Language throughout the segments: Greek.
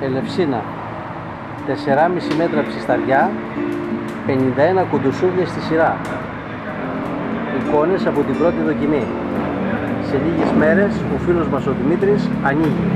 Ελευσίνα, 4,5 μέτρα ψισταριά, 51 κουντουσούβλια στη σειρά. Εικόνες από την πρώτη δοκιμή. Σε λίγες μέρες ο φίλος μας ο Δημήτρης ανοίγει.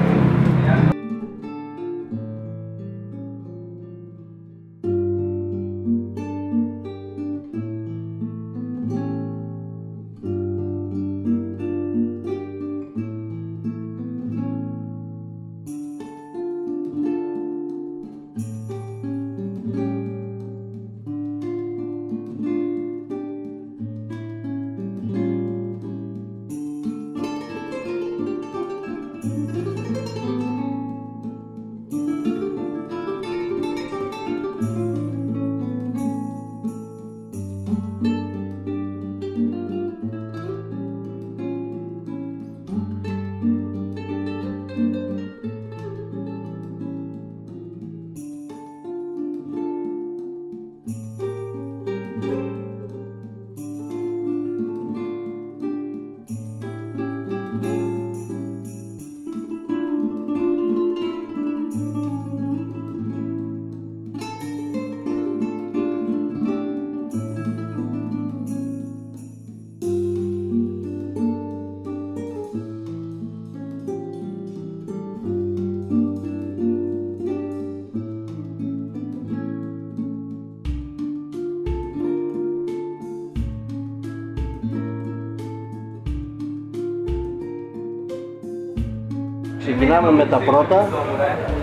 Ξεκινάμε με τα πρώτα,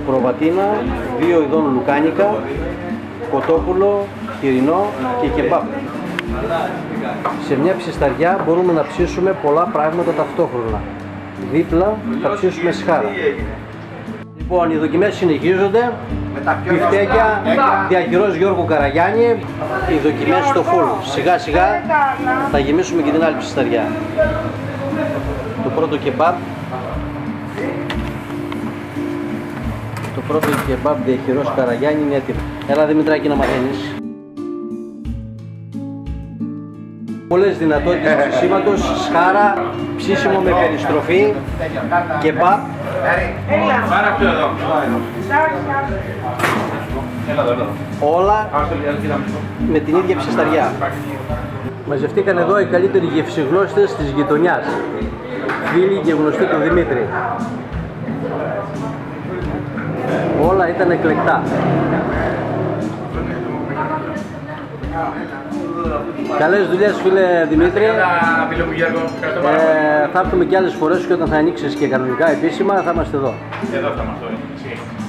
προβατίνα, 2 ειδών λουκάνικα, κοτόπουλο, χοιρινό και κεμπάπ. Σε μια ψισταριά μπορούμε να ψήσουμε πολλά πράγματα ταυτόχρονα. Δίπλα θα ψήσουμε σχάρα. Λοιπόν, οι δοκιμές συνεχίζονται. Πιφτέκια, διαχειρός Γιώργου Καραγιάννη. Οι δοκιμές στο φουλ. Σιγά σιγά θα γεμίσουμε και την άλλη ψισταριά. Το πρώτο κεμπάπ. Το πρώτο κεμπάπ διαχειρός Καραγιάννη είναι έτοιμο. Έλα Δημητράκη να μαθαίνεις. Πολλές δυνατότητες ψησίματος, σχάρα, ψήσιμο με περιστροφή, κεμπάπ. Όλα με την ίδια ψισταριά. Μαζευτήκαν εδώ οι καλύτεροι γευσιγνώστες της γειτονιάς. Φίλοι και γνωστοί του Δημήτρη. Όλα ήταν εκλεκτά. Καλές δουλειές φίλε Δημήτρη. Θα έρθουμε και άλλες φορές και όταν θα ανοίξεις και κανονικά επίσημα θα είμαστε εδώ. Εδώ θα είμαστε.